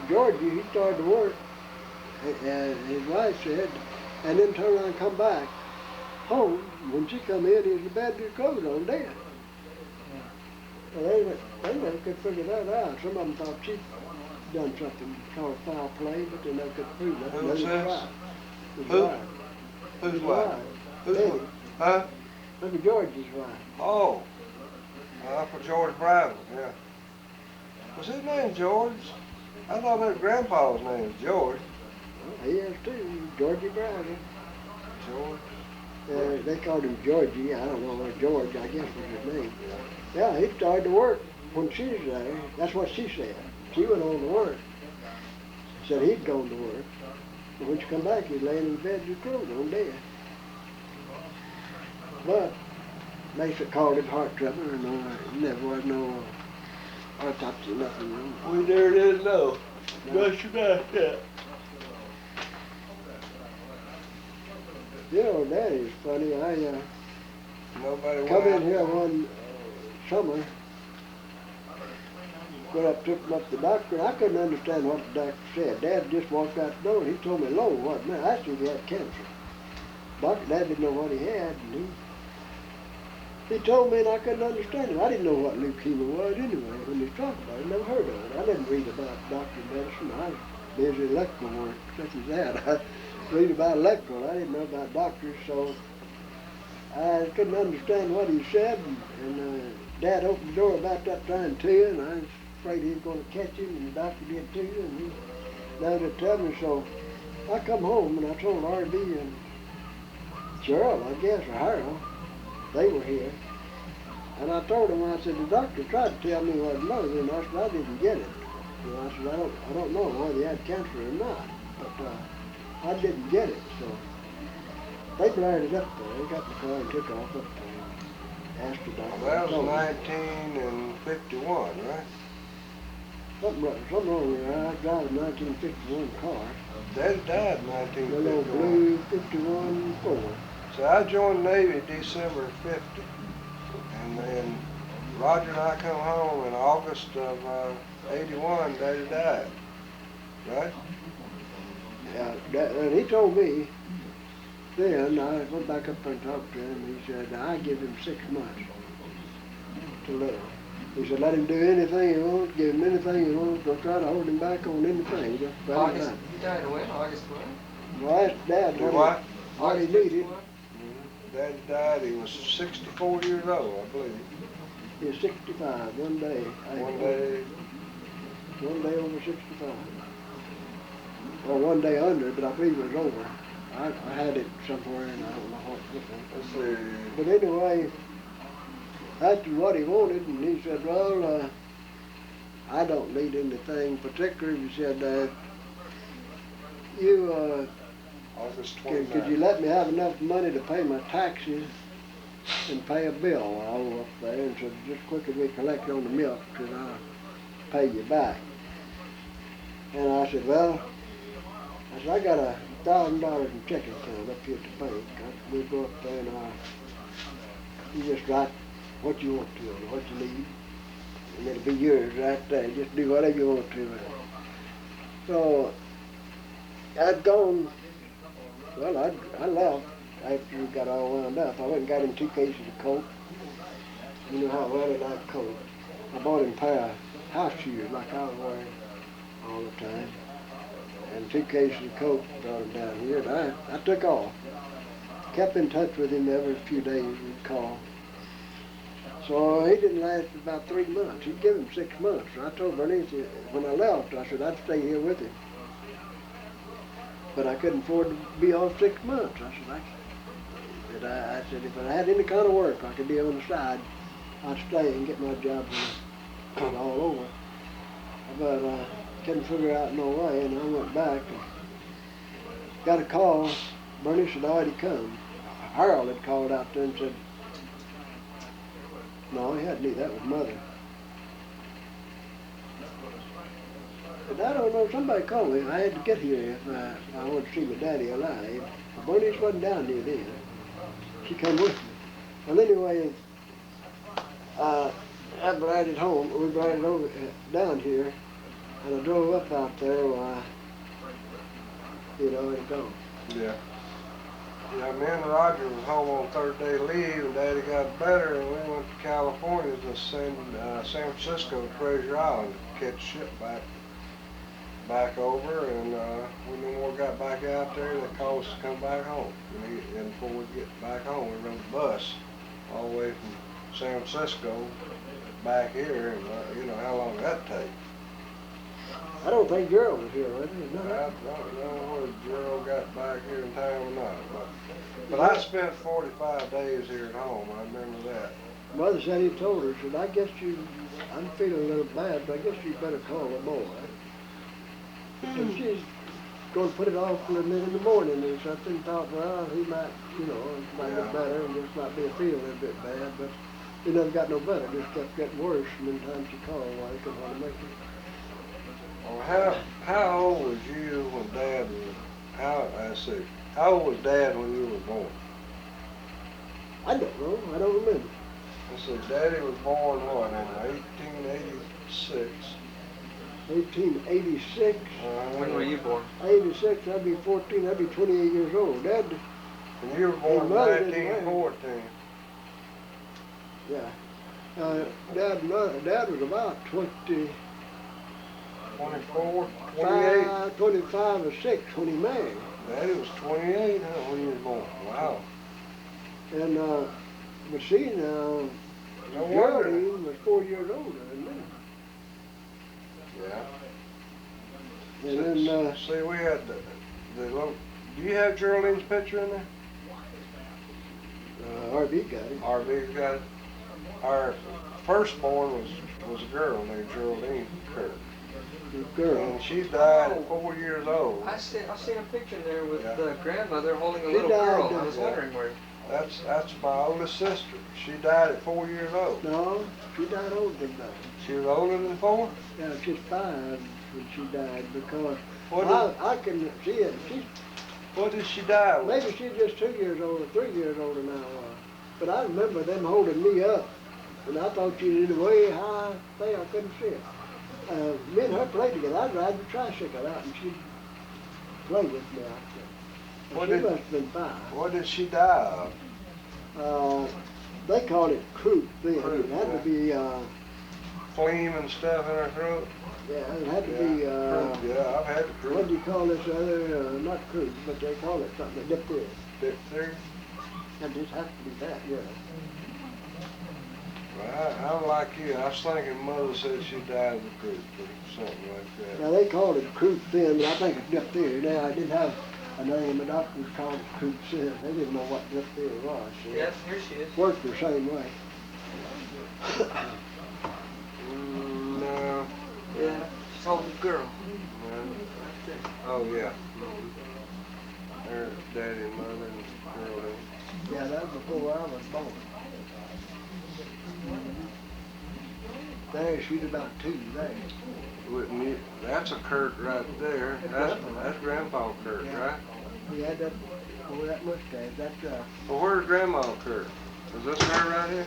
Georgia, he started to work, and his wife said, and then turned around and come back home. When she come in, he was in bed with his clothes on, dead. Well, they never could figure that out. Some of them thought she'd done something called foul play, but they never could prove it. Who was this? His Who? wife. Whose His wife? Whose Betty. wife? Huh? Uncle George's wife. Oh. Uncle George Brown, yeah. Was his name George? I thought his grandpa's name was George. Well, he has too, Georgie Brown. George? They called him Georgie. I don't know what George, I guess, was his name. Yeah, he started to work when she was there. That's what she said. She went on to work. Said he'd gone to work. But when she come back, he'd laying in bed with his clothes on, dead. But they called him heart trouble, and never was no autopsy, nothing wrong. We never did know. Just about that. You know, that is funny. I Nobody come went in here out. one summer, went up, took him up to the doctor, and I couldn't understand what the doctor said. Dad just walked out the door, and he told me, Lord, what, man, I think he had cancer. Dad didn't know what he had, and he told me, and I couldn't understand him. I didn't know what leukemia was anyway when he talked about it. I never heard of it. I didn't read about doctor medicine. I was busy electrical work, such as that. I read about electrical. I didn't know about doctors, so I couldn't understand what he said. And Dad opened the door about that time too, and I was afraid he was going to catch him, and the doctor did too, and he never did tell me. So I come home, and I told R.B. and Cheryl, I guess, or Harold, they were here. And I told them, I said, the doctor tried to tell me what it was, and I said, I didn't get it. You know, I said, I don't know whether he had cancer or not, but I didn't get it. So they blared it up there. They got in the car and took off up there and asked the doctor. Well, that was 1951, right? Something wrong with her. I drive a 1951 car. Daddy died in The little 1951. blue 51 Ford. So I joined the Navy December of 50. And then Roger and I come home in August of 81, Daddy died. Right? Yeah, and he told me then, I went back up and talked to him, he said, I give him 6 months to live. He said, let him do anything he wants, give him anything he wants, don't try to hold him back on anything. Just let him die. He died when? August what? Well, I asked Dad what he needed. Daddy died, he was 64 years old, I believe. He was 65 one day. One day. One day over 65. Or one day under, but I believe it was over. I had it somewhere and I don't know what it was. Let's see. But anyway, that's what he wanted, and he said, well, I don't need anything particular. He said, August could 29th. you let me have enough money to pay my taxes and pay a bill while I was up there? And so just quick as we collect on the milk, and I'll pay you back. And I said, well, I got $1,000 in checking account up here at the bank. We'll go up there and you just write what you want to and what you need, and it'll be yours right there. Just do whatever you want to. So I'd gone. Well, I left after we got all wound up. I went and got him 2 cases of Coke. You know how well I like Coke. I bought him a pair of house shoes like I was wearing all the time. And 2 cases of Coke, brought him down here. And I took off. Kept in touch with him every few days. We'd call. So he didn't last about 3 months. He'd give him 6 months. So I told Bernice, when I left, I said I'd stay here with him. But I couldn't afford to be off 6 months. I said, if I had any kind of work I could do on the side, I'd stay and get my job when it was all over. But I couldn't figure out no way, and I went back and got a call. Bernice had already come. Harold had called out there and said, no, he hadn't either. That was Mother. But I don't know, somebody called me. I had to get here if I wanted to see my daddy alive. Bernice wasn't down there then. She come with me. Well, anyway, I brought it home. We brought it over down here, And I drove up out there, why, you know, it's gone. Yeah. Yeah, me and Roger was home on third day leave, and Daddy got better, and we went to California to send San Francisco to Treasure Island to catch ship back over, and we no more got back out there. They called us to come back home, and before we get back home, we rode the bus all the way from San Francisco back here, and you know how long that take. I don't think Gerald was here, was he? I No. don't know whether Gerald got back here in time or not, but I spent 45 days here at home. I remember that. Mother said he told her, said, I guess I'm feeling a little bad, but I guess you better call the boy. And she's going to put it off for a minute in the morning or something, thought, well, he might, you know, it might get better and just might be feeling a bit bad, but it never got no better, just kept getting worse, and then time she called while he couldn't hardly make it. Well, how old was you when Dad was, how old was Dad when you were born? I don't know, I don't remember. I said, Daddy was born, what, in 1886? 1886. When were you born? 86, I'd be 14, I'd be 28 years old. Dad, And you were born in Mother didn't marry. 1914. yeah. Dad was about 25, 24, 28. 25 or 6 when he married. Daddy was 28, huh, when you was born. Wow. And, but see now, No wonder. Geraldine was 4 years older than me. Yeah. And then, See, we had the little, do you have Geraldine's picture in there? RB got it. RV's got it. Our firstborn was a girl named Geraldine Kirk. The girl. And she died at 4 years old. I seen a picture there with Yeah. the grandmother holding a She little died, girl. I was yeah. wondering where. That's my oldest sister. She died at 4 years old. No, she died older than that. She was older than 4? Yeah, she's 5 when she died because What I can see it. What did she die with? Maybe she's just 2 years older, 3 years older than I was. But I remember them holding me up, and I thought she was in a way high thing I couldn't see it. Me and her played together. I'd ride the tricycle out, and she'd play with me out there. What She did- must have been 5. What did she die of? They called it croup then. Croup, It had yeah. to be, Phlegm and stuff in her throat? yeah, it had to Yeah, be, croup, yeah, I've had the what do croup. you call this other, not croup, but they call it something, diphtheria. Diphtheria? It just has to be that, yeah. Well, I'm like you. I was thinking Mother said she died of the croup or something like Now that. they called it croup then, but I think it's diphtheria. Now I didn't have a name, the doctors called it croup then. They didn't know what diphtheria was. So Yes, here she is. it worked the same way. No. Yeah, she's holding a girl. No. Oh, yeah. There's Daddy and Mother and Geraldine. Yeah, that was before I was born. There, she's about 2 there. Wouldn't you? That's a Kirk right there. That's Grandpa Kirk, Yeah. right? He had that, that mustache. That's, Well, where's Grandma Kirk? Is this her right here?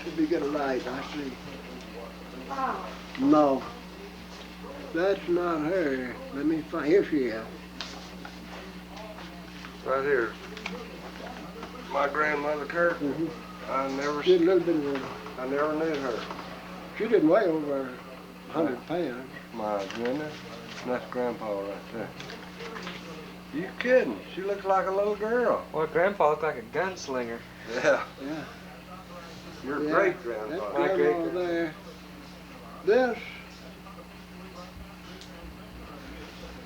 should be good light, I see. No. That's not her. Let me find, here she is. Right here. My grandmother Kirk. Mm-hmm. She's a little bit of a, I never knew her. she didn't weigh over 100 pounds. My goodness. That's Grandpa right there. You kidding? She looks like a little girl. Well, Grandpa looked like a gunslinger. Yeah. Yeah. Your Yeah, great grandpa. That's My grandma great- there. This,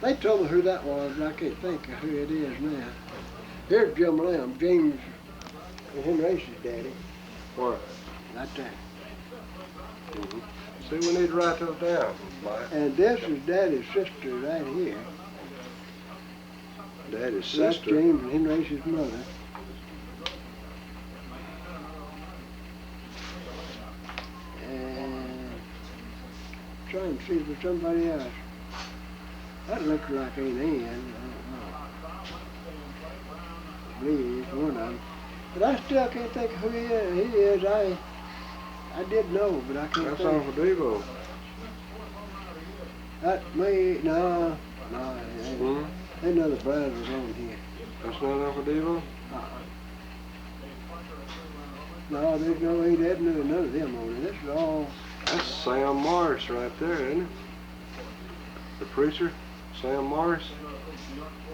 they told me who that was, but I can't think of who it is now. Here's Jim Lamb, James and Henry's daddy, What? right there. See, we need to write those down, Mike. And this is Daddy's sister right here. Daddy's That's sister. James and Henry's mother. And trying to see if there's somebody else. That looks like ain't Ann. I don't know. I believe he's one of them. But I still can't think of who he is. I did know, but I can't That's think. Uncle Devo. That me, no, ain't, Hmm? ain't none of the Brazzers on here. That's not Uncle Devo? No, there's no, ain't had none of them on it. This is all, That's Sam Morris right there, isn't it? The preacher, Sam Morris.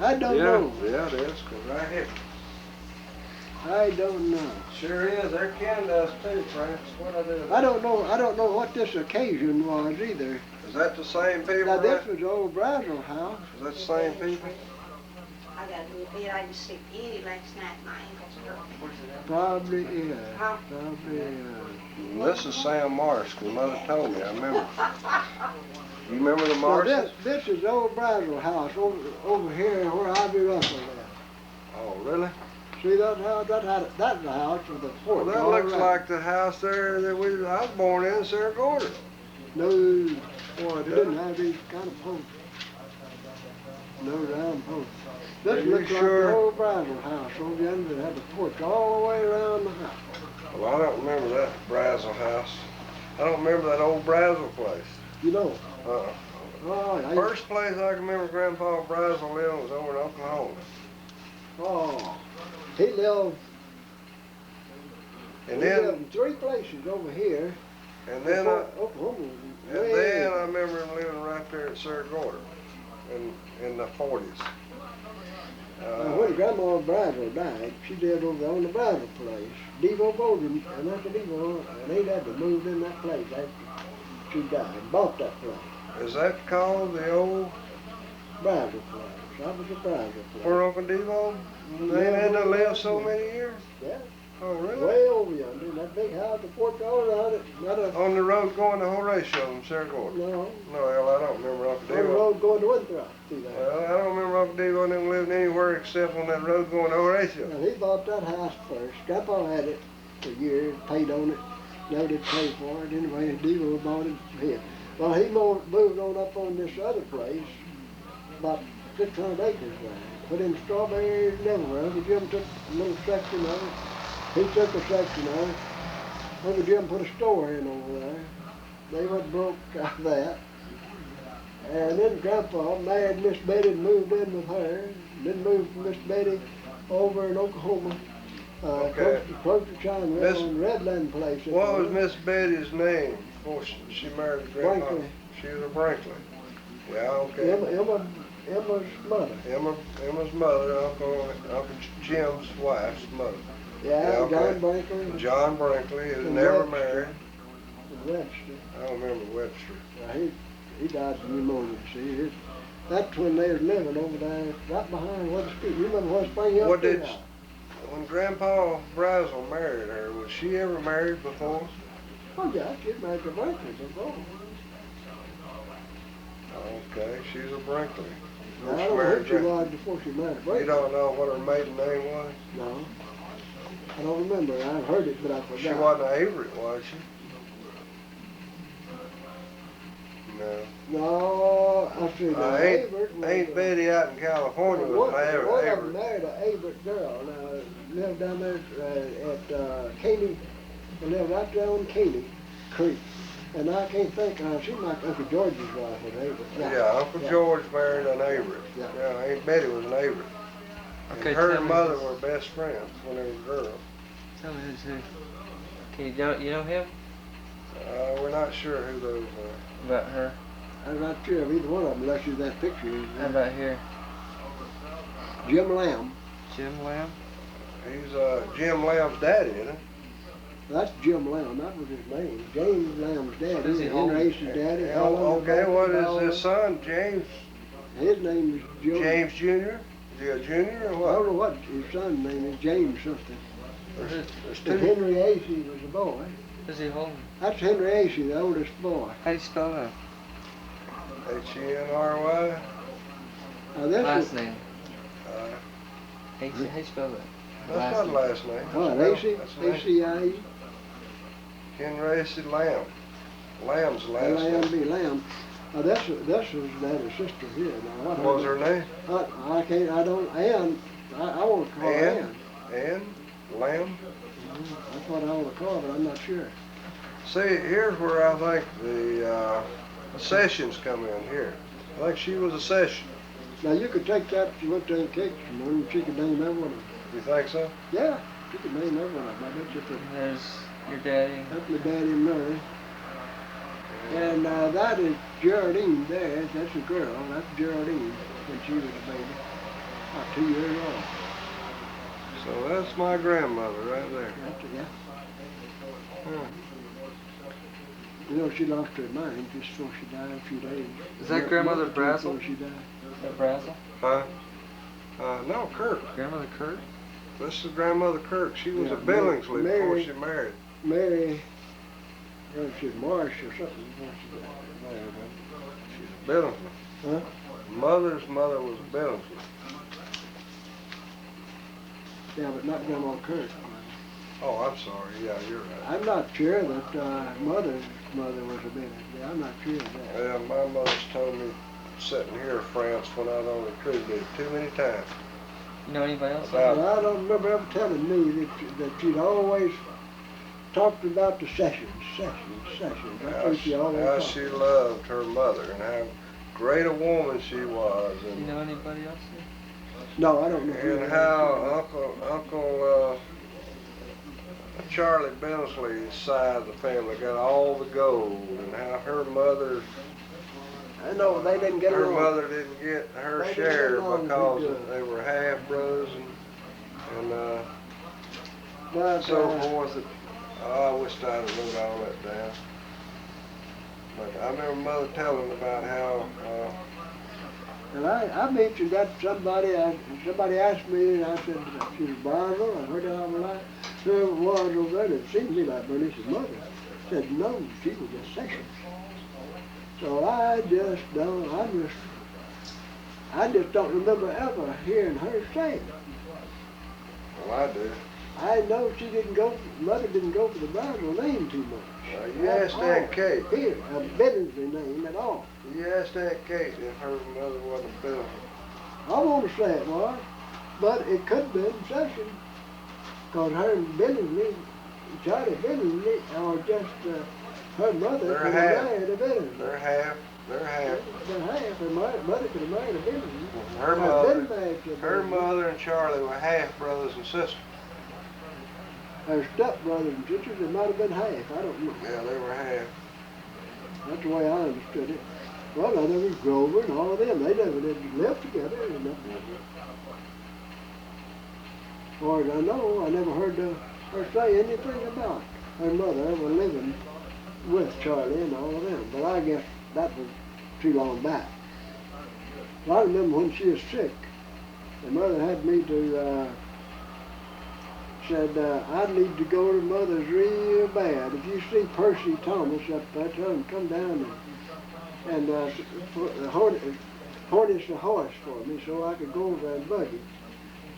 I don't Yeah, know. yeah, it is. Right here. I don't know. Sure is. They're kin to us too, France. What I do? I don't know what this occasion was either. Is that the same people? Now this Right? was the old Brazel house. Is that the same people? I got a little bit. I just sleep Eddie last night. My ankles hurt. Probably is. Huh? Probably is. This is Sam Morris, 'cause Mother told me. I remember. You remember the Now Morrises? this is the old Brazel house over here where Ivy Russell lived. Oh, really? See that house? That's the house with the Well, porch. that all looks around. like the house there that I was born in, Cerro Gordo. No, Boy, it didn't have these kind of posts. No round posts. This Are you looks like sure? the old Brazel house over yonder that had the porch all the way around the house. Well, I don't remember that Brazel house. I don't remember that old Brazel place. You know. Uh-uh. Oh, First place I can remember Grandpa Brazel living was over in Oklahoma. Oh, he lived. And he lived then, in three places over here. and then, Oklahoma. and then I remember him living right there at Cerro Gordo in the 40s. When Grandma Brazel died, she lived over there on the Brazel place. Devo Bowden, and after Devo, and they'd had to move in that place after she died. Bought that place. Is that called the old Brazel place. That was the Brazel place. where Uncle Devo? They had to live so many years? Yeah. Oh, really? Way over yonder, in that big house, the porch all around it. Not a, On the road going to Horatio in Cerro Gordo? no, No, well, I don't remember Uncle on the Devo. road going to Winthrop through there. Well, I don't remember Uncle Devo and them living anywhere except on that road going to Horatio. Now, he bought that house first. Grandpa had it for years, paid on it. Never did pay for it. Anyway, Devo bought it here. Well, he moved on up on this other place, about 600 acres there. Put in strawberries and everywhere. Uncle Jim took a little section of it. He took a section of it. Uncle Jim put a store in over there. They went broke out of that. And then Grandpa married Miss Betty and moved in with her. Then moved Miss Betty over in Oklahoma. Okay. Close to China, Miss- on the Redland place. What was Miss Betty's name before she married Grandpa? Brinkley. She was a Brinkley. Yeah, okay. Emma's mother. Emma's mother, Uncle Jim's wife's mother. Yeah, okay. John Brinkley. John Brinkley, who was And never Webster. married. And Webster. I don't remember Webster. Yeah, he died of pneumonia. See, that's when they was living over there, right behind West Street. You remember West Spring Hill? What did when Grandpa Brazel married her, was she ever married before? Oh yeah, she married to Brinkley before. Okay, she's a Brinkley. Now, I don't know who she was before she married You Brinkley. don't know what her maiden name was? No. I don't remember. I've heard it, but I forgot. She wasn't an Averett, was she? No. No, I see. Now, Avert was, Ain't Betty out in California one with an of them Averett. married an Avert girl. Now, lived down there at Caney. They lived right there on Caney Creek. And I can't think, she might Uncle George's wife was Avert. Yeah, Uncle George married an Averett. Yeah. Yeah, Aunt Betty was an Averett. Okay, And her tell and me mother this. were best friends when they were girls. Tell me who's who. You know him? We're not sure who those are. About her? I'm not sure of either one of them unless you that picture. How about here? Jim Lamb. Jim Lamb? He's Jim Lamb's daddy, isn't he? That's Jim Lamb. That was his name. James Lamb's daddy. Does he and hold- Henry Ace's daddy. Yeah, okay, what is his son, James? His name is Joe. James Jr.? Is he a junior or I don't what? know what his son's name is. James something. There's And two. Henry Ace was the boy. Who's he holding? That's Henry Ace, the oldest boy. How do you spell that? Henry. Now this Last is name. How you spell that? That's not last name. what, That's Ace? that's the name. A-C-I-E? Henry Ace Lamb. Lamb's last name. L-A-M-B, Lamb. Now this was daddy's sister here. Now What was her name? I can't, I don't, Ann. I want to call her Ann? Ann. Ann? Lamb? That's what I want to call her, but I'm not sure. See, here's where I think The Sessions come in here. I think she was a Session. Now you could take that if you went to them cakes and one, she could name every one of them. You think so? Yeah, she could name every one of them. I bet you could. There's your daddy. That's my daddy and mother. And that is Geraldine there. That's a girl. That's Geraldine when she was a baby. About 2 years old. So that's my grandmother right there. That's it, yeah. Hmm. You know, she lost her mind just before she died a few days. Is that Grandmother Brazel? Before she died. Is that Brazel? Huh? No, Kirk. Grandmother Kirk? This is Grandmother Kirk. She was Yeah, a Billingsley before Mary- she married. Mary, well, she's Marsh or something before she died. Mary, She's a Billingsley. huh? Mother's mother was a Billingsley. Yeah, but not Grandma Kirk. Oh, I'm sorry. Yeah, you're right. I'm not sure that mother's mother was a Billingsley. I'm not sure of that. Yeah, my mother's told me sitting here in France when I was on the cruise ship too many times. You know anybody else? About- Well, I don't remember ever telling me that she'd always talked about the sessions. That's How what she always how talked she loved her mother and how great a woman she was, You and know anybody else? No, I don't know. who and that how Uncle Charlie Billingsley's side of the family got all the gold, and how her mother is. I know they didn't get her along. mother didn't get her They didn't share get along because too good. they were half brothers and But, so forth. I wish I'd have wrote all that down. But I remember Mother telling about how and I mentioned that to somebody. Somebody asked me, and I said she was Bible. I heard that all my life. Whoever it was over there, it seemed to me like Bernice's mother. Said no, she was a Sessions. So I just don't remember ever hearing her say it. well, I do. I know she didn't go. Mother didn't go for the Bible name too much. You asked Aunt Kate. Here, a Billingsley name at all. You asked Aunt Kate if her mother wasn't a Billingsley. I want to say it was, but it could have been Sessions. Because her and Billingsley, Charlie Billingsley, or just her mother They're could half. have married a Billingsley. They're half. They're half. Her mother could have married a Billingsley. Her Been mother, married to a her Billingsley. mother and Charlie were half brothers and sisters. Her stepbrothers and sisters, it might have been half. I don't know. Yeah, they were half. That's the way I understood it. Well, now there was Grover and all of them. They never did live together. Or nothing. As far as I know, I never heard her say anything about her mother ever living with Charlie and all of them. But I guess that was too long back. I remember when she was sick, the mother had me to, said, I need to go to Mother's real bad. If you see Percy Thomas up there, tell him come down and harness the horse for me so I could go over and buggy.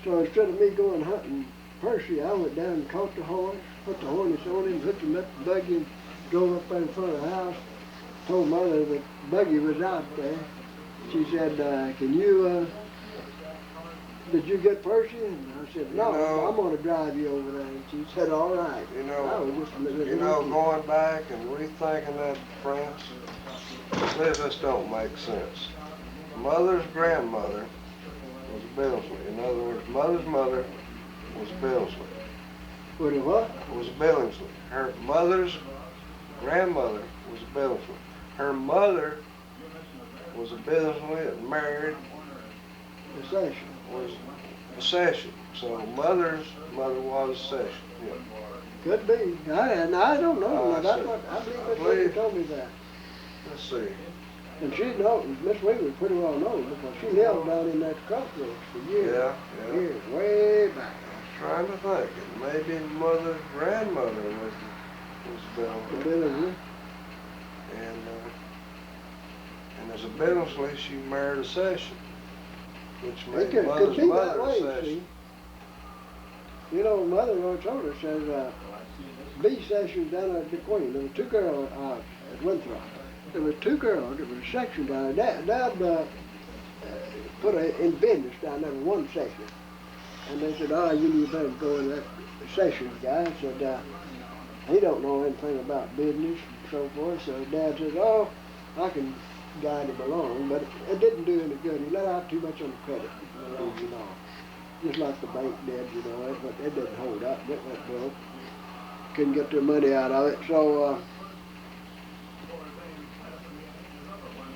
So instead of me going hunting Percy, I went down and caught the horse, put the harness on him, hooked him up the buggy, and drove up there in front of the house. Told Mother that buggy was out there. She said, did you get Percy? And I said, no, You know- I'm going to drive you over there. And she said, all right. You I was just a little You know, kid. going back and rethinking that France, this don't make sense. Mother's grandmother was a Billingsley. In other words, Mother's mother was a Billingsley. Was it what? Was a Billingsley. Her mother's grandmother was a Billingsley. Her mother was a Billingsley and married The session. was a Session. So Mother's mother was a Session. Yeah. Could be. I don't know. I That's see. what, I believe Miss Please. Weaver told me that. Let's see. And she knows, Miss Weaver pretty well knows because she lived down in that crossroads for years. Yeah. Years, way back. Trying to think. It maybe Mother's grandmother was The Billingsley. Billingsley. And as a Billingsley, she married a Session, which It made could Mother's be that mother a way, Session. see. You know, Mother once told her, says, B sessions down at the Queen. There were two girls at Winthrop. There were two girls. There was a section down there. Dad put her in business down there in one section. And they said, you better go in that sessions guy. Said, he don't know anything about business and so forth. So Dad said, I can guide him along, but it didn't do any good. He let out too much on the credit, you know. Just like the bank did, you know, it didn't hold up. It went broke. Couldn't get their money out of it. So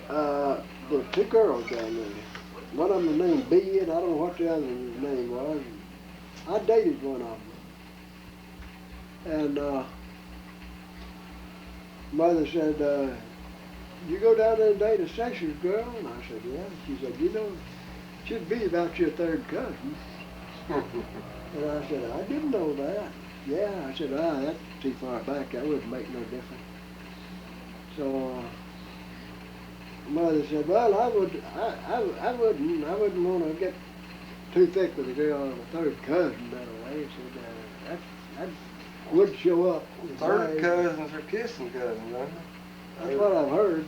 there were two girls down there. One of them was named B, and I don't know what the other one's name was. I dated one of them. And mother said, you go down there and date a Sessions girl? And I said, yeah. She said, you know, she'd be about your third cousin. And I said, I didn't know that. Yeah, I said, that's too far back. That wouldn't make no difference. So mother said, well, I wouldn't want to get too thick with a girl of a third cousin that way. Said, that would show up. Third cousins are kissing cousins, aren't they? That's what I've heard.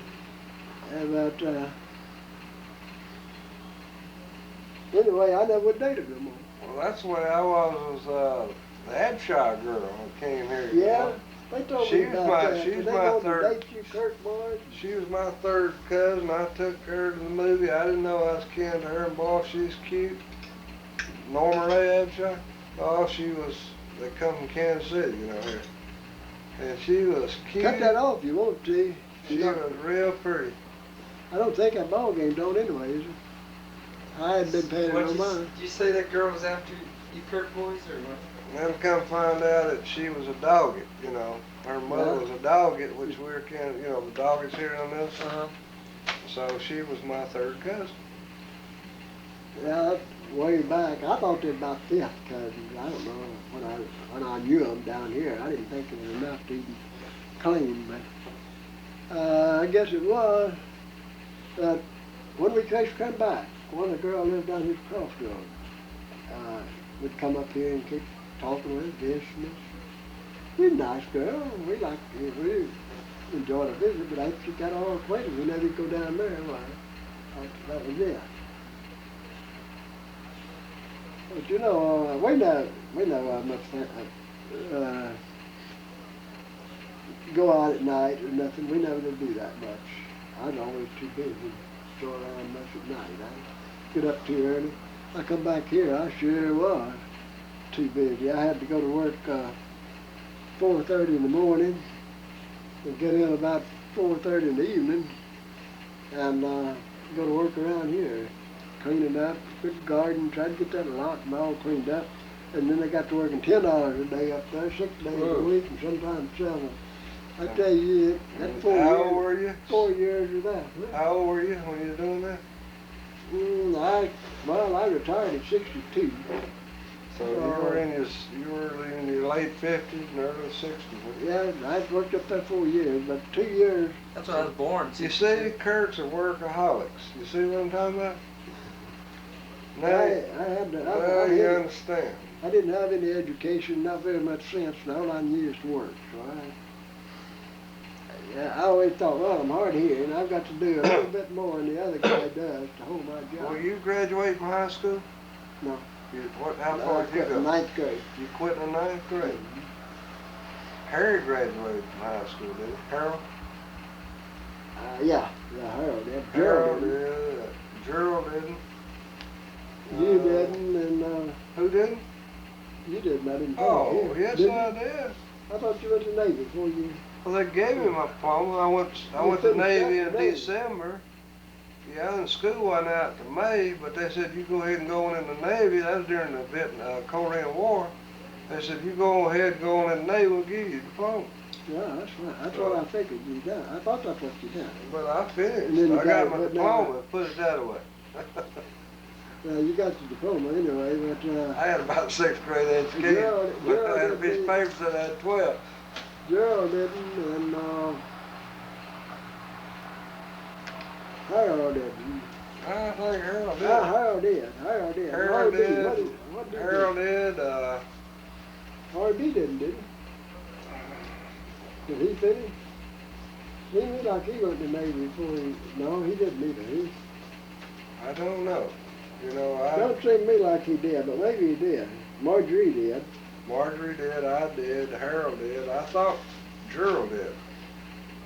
But anyway, I never dated no more. Well, that's the way I was the Abshire girl that came here. Yeah, they told She me was about my- that. she was Did they my want to third- date you, Kirk boys? She was my third cousin. I took her to the movie. I didn't know I was kin to her, and boy, she's cute. Norma Ray Abshire. Oh, they come from Kansas City, you know, here. And she was cute. Cut that off, you won't, see. She was real pretty. I don't think that ball game don't anyway, is it? I hadn't been paying no mind. Did you say that girl was after you Kirk boys, or what? And then come find out that she was a Doggett, you know. Her mother was a Doggett, which we're kind of, you know, the Doggett's here on this. So she was my third cousin. Yeah, that's way back. I thought they were about fifth cousins. I don't know. When I knew them down here, I didn't think it was enough to even claim, but I guess it was. But when we first come back, one of the girls lived down here at Crossroads. Would come up here and keep talking with us, visiting us. She's a nice girl. We enjoyed a visit, but after she got all acquainted, we never go down there. Well, that was it. But you know, we never much go out at night or nothing. We never did do that much. I was always too busy to go around much at night. I get up too early. I come back here, I sure was too busy. I had to go to work 4:30 in the morning and get in about 4:30 in the evening and go to work around here, cleaning up, good garden, tried to get that lot and all cleaned up. And then I got to working 10 hours a day up there, 6 days a week, and sometimes 7. I tell you, that 4 years. How old were you? 4 years of that. How old were you when you were doing that? I retired at 62. So you were in your late 50s and early 60s. Yeah, I worked up there 4 years, but 2 years. That's when I was born. You see, Kurt's are workaholics. You see what I'm talking about? Now, you understand. I didn't have any education, not very much sense, and all I knew is to work. So I always thought, well, I'm hard here, and I've got to do a little bit more than the other guy does to hold my job. Will you graduate from high school? No. How far did you go? 9th grade. You quit in the 9th grade? Harry graduated from high school, did he? Harold? Yeah, Harold did. Harold did. Gerald didn't. You didn't, and who didn't? you didn't. I didn't. Oh, yes, didn't I you? did. I thought you went to Navy before you. Well, they gave me my diploma. I went to Navy in December. Yeah, and school went out to May, but they said you go ahead and go in the Navy. That was during the Korean War. They said you go ahead and go in the Navy, we'll give you a diploma. Yeah, that's right. That's what I figured you done. I thought that's what you done. But I finished. And then you I got my got it, diploma. Put it that way. You got your diploma anyway, but I had about 6th grade education. Gerald I had a did piece of the- paper that I had 12. Gerald didn't, and Harold didn't. I think Harold did. Harold did. Harold did. Harold R.B., did. What did Harold did. R.B. didn't, did he? Did he finish? Seemed like he went to the Navy before he. No, he didn't either. I don't know. You know, Don't seem to me like he did, but maybe he did. Marjorie did. Marjorie did, I did, Harold did. I thought Gerald did.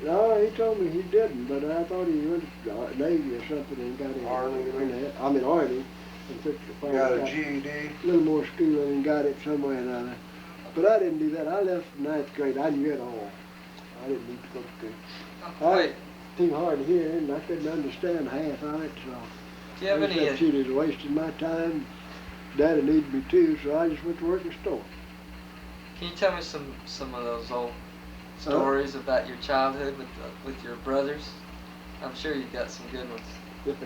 No, he told me he didn't, but I thought he went to Navy or something and got in. Army, you mean? I mean Army, and fixed the Got a got GED. a little more schooling and got it somewhere or another. But I didn't do that. I left from ninth grade. I knew it all. I didn't need to go to school. Wait, Too hard to hear, and I couldn't understand half of it, so do you have I just any? thought she was wasting my time. Daddy needed me too, so I just went to work in the store. Can you tell me some of those old stories about your childhood with your brothers? I'm sure you've got some good ones.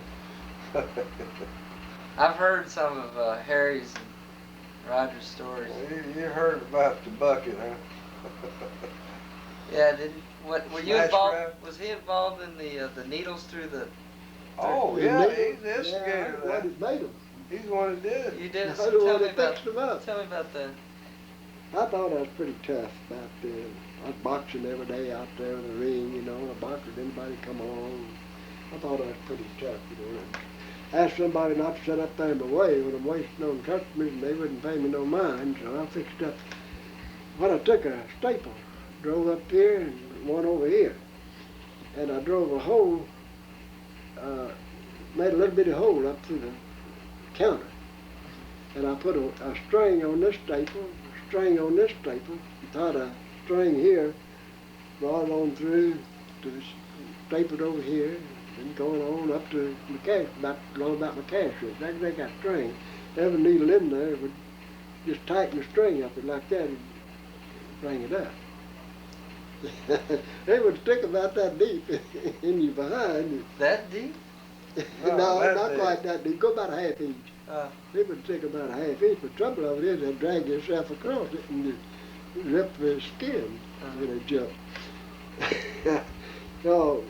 I've heard some of Harry's and Roger's stories. You heard about the bucket, huh? Yeah, what were you Smash involved? grab? Was he involved in the needles through the? Oh, The yeah, needle- he's the instigator of yeah, that. what made them. He's the one that did it. You did. I So don't tell want me to about. fix them up. Tell me about the. I thought I was pretty tough back then. I was boxing every day out there in the ring, you know. I boxed with anybody come along. I thought I was pretty tough, you know. And asked somebody not to sit up there in my way when I'm wasting on customers and they wouldn't pay me no mind, so I fixed up. When I took a staple, drove up here and one over here, and I drove a hole, made a little bitty hole up through the counter. And I put a string on this staple, a string on this staple, tied a string here, brought it on through to stapled over here, and going on up to my cash, about my cash register. I could take that string, every needle in there would just tighten the string up like that and bring it up. They would stick about that deep in your behind. That deep? No, that not deep. quite that deep. Go about a half inch. They would take about a half inch. The trouble of it is they drag yourself across it and you rip the skin when they jump. So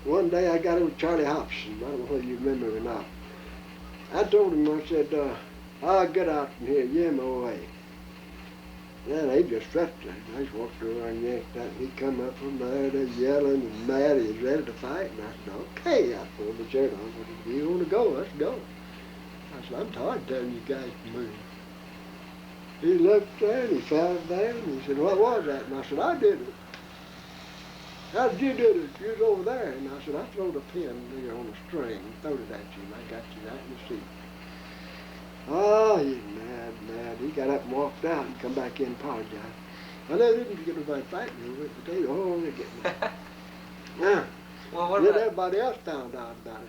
one day I got with Charlie Hobson. I don't know whether you remember him or not. I told him, I said, I'll get out from here, yeah, my way. Yeah, they just left us. I just walked around and yanked that. He come up from there, they're yelling and mad. He's ready to fight. And I said, okay. I pulled the shirt on. I said, if you want to go, let's go. I said, I'm tired of telling you guys to move. He looked there and he found there and he said, what was that? And I said, I did it. How did you do it? You was over there. And I said, I throwed a pin there on a string and throwed it at you. And I got you right in the seat. Oh, he's mad. He got up and walked out and come back in and apologized. I know they didn't get nobody fighting over it, but they, they're getting it. Now, Well, what then about? everybody else found out about it.